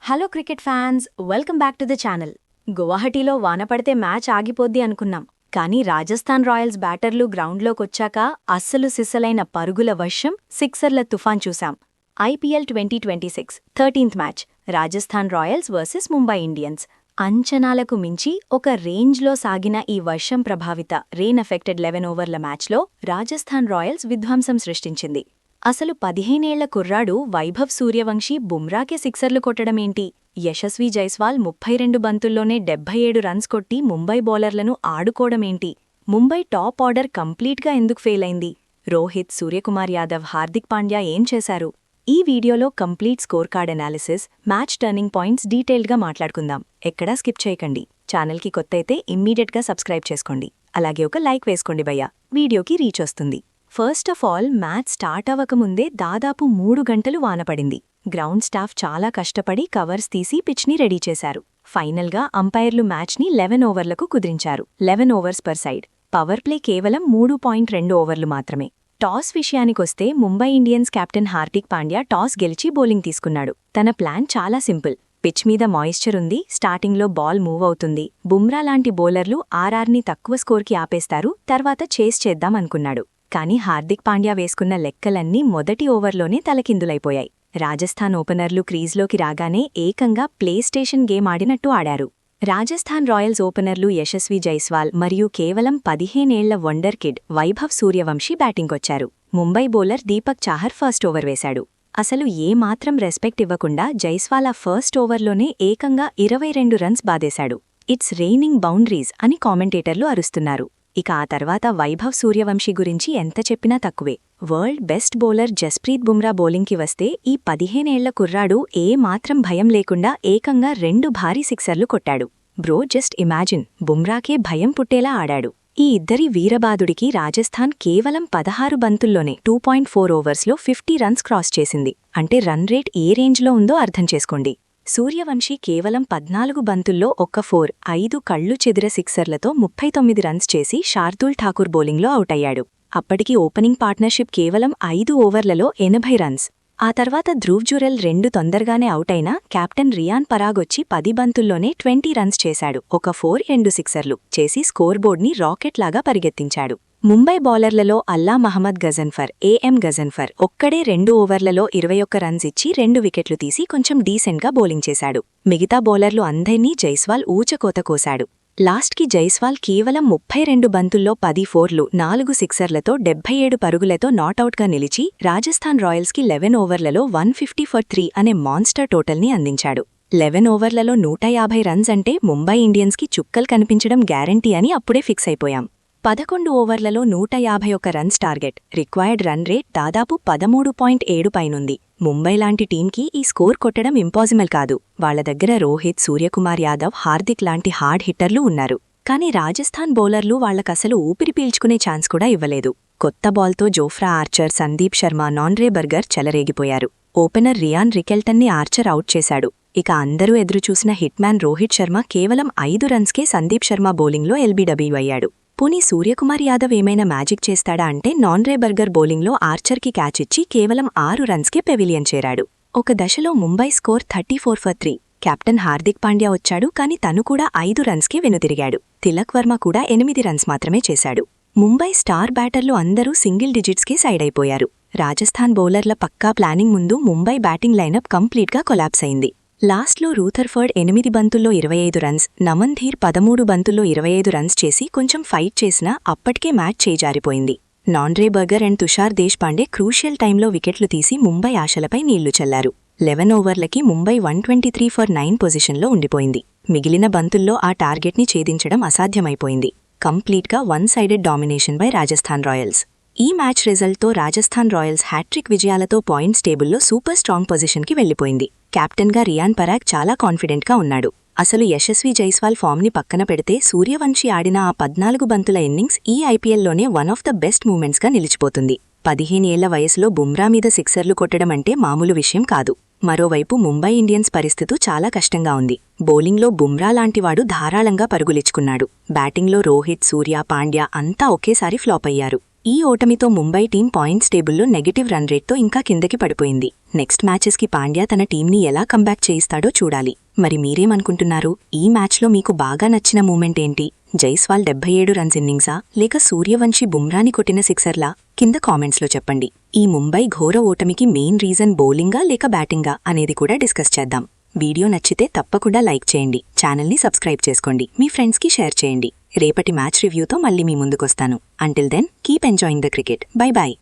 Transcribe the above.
Hello cricket fans, welcome back to the channel. గువాహటీలో వాన పడితే మ్యాచ్ ఆగిపోద్ది అనుకున్నాం. కానీ రాజస్థాన్ రాయల్స్ బ్యాటర్లు గ్రౌండ్లోకొచ్చాక అస్సలు సిస్సలైన పరుగుల వర్షం, సిక్సర్ల తుఫాన్ చూశాం. IPL 2026 13th match Rajasthan Royals versus Mumbai Indians. అంచనాలకు మించి ఒక రేంజ్లో సాగిన ఈ వర్షం ప్రభావిత రెయిన్ ఎఫెక్టెడ్ 11 ఓవర్ల మ్యాచ్లో రాజస్థాన్ రాయల్స్ విధ్వంసం సృష్టించింది. అసలు 15 ఏళ్ల కుర్రాడు వైభవ్ సూర్యవంశీ బుమ్రాకే సిక్సర్లు కొట్టడమేంటి? యశస్వీ జైస్వాల్ 32 బంతుల్లోనే 77 రన్స్ కొట్టి ముంబై బౌలర్లను ఆడుకోవడమేంటి? ముంబై టాప్ ఆర్డర్ కంప్లీట్గా ఎందుకు ఫెయిల్ అయింది? రోహిత్, సూర్యకుమార్ యాదవ్, హార్దిక్ పాండ్యా ఏం చేశారు? ఈ వీడియోలో complete score card analysis, match turning points డీటెయిల్డ్గా మాట్లాడుకుందాం. ఎక్కడా స్కిప్ చేయకండి. ఛానల్కి కొత్తైతే ఇమ్మీడియట్గా సబ్స్క్రైబ్ చేసుకోండి. అలాగే ఒక లైక్ వేసుకోండి భయ్యా, వీడియోకి రీచ్ వస్తుంది. First of all, match start అవ్వకముందే దాదాపు 3 గంటలు వానపడింది. గ్రౌండ్ స్టాఫ్ చాలా కష్టపడి కవర్స్ తీసి పిచ్ని రెడీ చేశారు. ఫైనల్గా అంపైర్లు మ్యాచ్ని 11 ఓవర్లకు కుదిరించారు. 11 overs per side. Power play కేవలం 3.2 ఓవర్లు మాత్రమే. టాస్ విషయానికొస్తే Mumbai Indians captain Hardik Pandya toss గెలిచి బౌలింగ్ తీసుకున్నాడు. తన ప్లాన్ చాలా సింపుల్. పిచ్ మీద మాయిశ్చర్ ఉంది, స్టార్టింగ్లో బాల్ మూవ్ అవుతుంది. బుమ్రా లాంటి బౌలర్లు ఆర్ఆర్ని తక్కువ స్కోర్కి ఆపేస్తారు, తర్వాత చేస్ చేద్దామనుకున్నాడు. కానీ హార్దిక్ పాండ్యా వేసుకున్న లెక్కలన్నీ మొదటి ఓవర్లోనే తలకిందులైపోయాయి. రాజస్థాన్ ఓపెనర్లు క్రీజ్లోకి రాగానే ఏకంగా ప్లేస్టేషన్ గేమ్ ఆడినట్టు ఆడారు. రాజస్థాన్ రాయల్స్ ఓపెనర్లు యశస్వీ జైస్వాల్ మరియు కేవలం 15 ఏళ్ల వండర్ కిడ్ వైభవ్ సూర్యవంశీ బ్యాటింగ్కొచ్చారు. Mumbai bowler Deepak Chahar first over వేశాడు. అసలు ఏమాత్రం రెస్పెక్ట్ ఇవ్వకుండా జైస్వాల్ ఆ ఫస్ట్ ఓవర్లోనే ఏకంగా 22 రన్స్ బాదేశాడు. ఇట్స్ రెయినింగ్ బౌండరీస్ అని కామెంటేటర్లు అరుస్తున్నారు. ఇక ఆ తర్వాత వైభవ్ సూర్యవంశీ గురించి ఎంత చెప్పినా తక్కువే. World best bowler Jasprit Bumrah బౌలింగ్కి వస్తే ఈ 15 ఏళ్ల కుర్రాడు ఏమాత్రం భయం లేకుండా ఏకంగా 2 భారీ సిక్సర్లు కొట్టాడు. బ్రో, జస్ట్ ఇమాజిన్, బుమ్రాకే భయం పుట్టేలా ఆడాడు. ఈ ఇద్దరి వీరబాదుడికి రాజస్థాన్ కేవలం 16 బంతుల్లోనే 2.4 ఓవర్స్లో 50 రన్స్ క్రాస్ చేసింది. అంటే రన్ రేట్ ఏ రేంజ్లో ఉందో అర్థం చేసుకోండి. సూర్యవంశీ కేవలం 14 బంతుల్లో ఒక్క 5 కళ్ళు చెదిర సిక్సర్లతో 39 రన్స్ చేసి శార్దూల్ ఠాకూర్ బౌలింగ్లో అవుటయ్యాడు. అప్పటికి ఓపెనింగ్ పార్ట్నర్షిప్ కేవలం 5 ఓవర్లలో 80 రన్స్. ఆ తర్వాత ధ్రువ్ జురెల్ 2 తొందరగానే అవుటైనా కెప్టెన్ రియాన్ పరాగ్ వచ్చి 10 బంతుల్లోనే 20 రన్స్ చేశాడు. ఒక 2 సిక్సర్లు చేసి స్కోర్ బోర్డ్ని రాకెట్లాగా పరిగెత్తించాడు. ముంబై బౌలర్లలో అల్లా మహమ్మద్ గజన్ఫర్, ఏఎం గజన్ఫర్ ఒక్కడే 2 ఓవర్లలో 21 రన్స్ ఇచ్చి 2 వికెట్లు తీసి కొంచెం డీసెంట్గా బౌలింగ్ చేశాడు. మిగతా బౌలర్లు అందర్నీ జైస్వాల్ ఊచకోత కోశాడు. లాస్ట్కి జైస్వాల్ కేవలం 32 బంతుల్లో 10 ఫోర్లు, 4 సిక్సర్లతో 77 పరుగులతో నాటౌట్గా నిలిచి రాజస్థాన్ రాయల్స్కి 11 ఓవర్లలో 150 ఫర్ 3 అనే మాన్స్టర్ టోటల్ని అందించాడు. 11 ఓవర్లలో 150 రన్స్ అంటే ముంబై ఇండియన్స్కి చుక్కలు కనిపించడం గ్యారంటీ అని అప్పుడే ఫిక్స్ అయిపోయాం. 11 ఓవర్లలో 151 runs target. Required run rate దాదాపు 13.7 పైనుంది. ముంబై లాంటి టీంకి ఈ స్కోర్ కొట్టడం ఇంపాసిబుల్ కాదు. వాళ్ల దగ్గర రోహిత్, సూర్యకుమార్ యాదవ్, హార్దిక్ లాంటి హార్డ్ హిట్టర్లు ఉన్నారు. కానీ రాజస్థాన్ బౌలర్లు వాళ్లకసలు ఊపిరి పీల్చుకునే ఛాన్స్ కూడా ఇవ్వలేదు. కొత్త బాల్తో Jofra Archer, Sandeep Sharma, Nandre Burger చెలరేగిపోయారు. ఓపెనర్ రియాన్ రికెల్టన్ని ఆర్చర్ అవుట్ చేశాడు. ఇక అందరూ ఎదురుచూసిన హిట్మ్యాన్ రోహిత్ శర్మ కేవలం 5 రన్స్కే సందీప్ శర్మ బౌలింగ్లో ఎల్బీడబ్ల్యూ అయ్యాడు. పోనీ సూర్యకుమార్ యాదవ్ ఏమైనా మ్యాజిక్ చేస్తాడా అంటే నాండ్రే బర్గర్ బౌలింగ్లో ఆర్చర్కి క్యాచ్ ఇచ్చి కేవలం 6 రన్స్కే పెవిలియన్ చేరాడు. ఒక దశలో Mumbai score 34 for 3. Captain Hardik Pandya వచ్చాడు, కానీ తను కూడా 5 రన్స్కే వెనుతిరిగాడు. తిలక్ వర్మ కూడా 8 రన్స్ మాత్రమే చేశాడు. ముంబై స్టార్ బ్యాటర్లు అందరూ సింగిల్ డిజిట్స్కే సైడ్ అయిపోయారు. రాజస్థాన్ బౌలర్ల పక్కా ప్లానింగ్ ముందు ముంబై బ్యాటింగ్ లైనప్ కంప్లీట్గా కొలాప్స్ అయింది. లాస్ట్లో రూథర్ఫర్డ్ 8 బంతుల్లో 25 రన్స్, నమన్ ధీర్ 13 బంతుల్లో 25 రన్స్ చేసి కొంచెం ఫైట్ చేసినా అప్పటికే మ్యాచ్ చేజారిపోయింది. Nandre Burger and Tushar Deshpande crucial టైంలో వికెట్లు తీసి ముంబై ఆశలపై నీళ్లు చల్లారు. 11 ఓవర్లకి ముంబై 123 ఫర్ 9 పొజిషన్లో ఉండిపోయింది. మిగిలిన బంతుల్లో ఆ టార్గెట్ని ఛేదించడం అసాధ్యమైపోయింది. కంప్లీట్గా one sided domination by Rajasthan Royals. ఈ మ్యాచ్ రిజల్ట్తో రాజస్థాన్ రాయల్స్ హ్యాట్రిక్ విజయాలతో పాయింట్స్ టేబుల్లో సూపర్ స్ట్రాంగ్ పొజిషన్కి వెళ్లిపోయింది. కెప్టెన్గా రియాన్ పరాగ్ చాలా కాన్ఫిడెంట్గా ఉన్నాడు. అసలు యశస్వీ జైస్వాల్ ఫామ్ని పక్కన పెడితే సూర్యవంశీ ఆడిన ఆ 14 బంతుల ఇన్నింగ్స్ ఈ ఐపీఎల్లోనే వన్ ఆఫ్ ద బెస్ట్ మూమెంట్స్గా నిలిచిపోతుంది. 15 ఏళ్ల వయసులో బుమ్రా మీద సిక్సర్లు కొట్టడం అంటే మామూలు విషయం కాదు. మరోవైపు ముంబై ఇండియన్స్ పరిస్థితి చాలా కష్టంగా ఉంది. బౌలింగ్లో బుమ్రా లాంటివాడు ధారాళంగా పరుగులిచ్చుకున్నాడు. బ్యాటింగ్లో రోహిత్, సూర్య, పాండ్యా అంతా ఒకేసారి ఫ్లాప్ అయ్యారు. ఈ ఓటమితో ముంబై టీం పాయింట్స్ టేబుల్లో నెగటివ్ రన్ రేట్తో ఇంకా కిందకి పడిపోయింది. నెక్స్ట్ మ్యాచెస్కి పాండ్యా తన టీంని ఎలా కంబ్యాక్ చేయిస్తాడో చూడాలి. మరి మీరేమనుకుంటున్నారు? ఈ మ్యాచ్లో మీకు బాగా నచ్చిన మూమెంట్ ఏంటి? జైస్వాల్ 77 రన్స్ ఇన్నింగ్సా లేక సూర్యవంశీ బుమ్రాని కొట్టిన సిక్సర్లా? కింద కామెంట్స్లో చెప్పండి. ఈ ముంబై ఘోర ఓటమికి మెయిన్ రీజన్ బౌలింగా లేక బ్యాటింగా అనేది కూడా డిస్కస్ చేద్దాం. వీడియో నచ్చితే తప్పకుండా లైక్ చేయండి, ఛానల్ని సబ్స్క్రైబ్ చేసుకోండి, మీ ఫ్రెండ్స్కి షేర్ చేయండి. రేపటి మ్యాచ్ రివ్యూతో మళ్ళీ మీ ముందుకొస్తాను. Until then keep enjoying the cricket. Bye bye.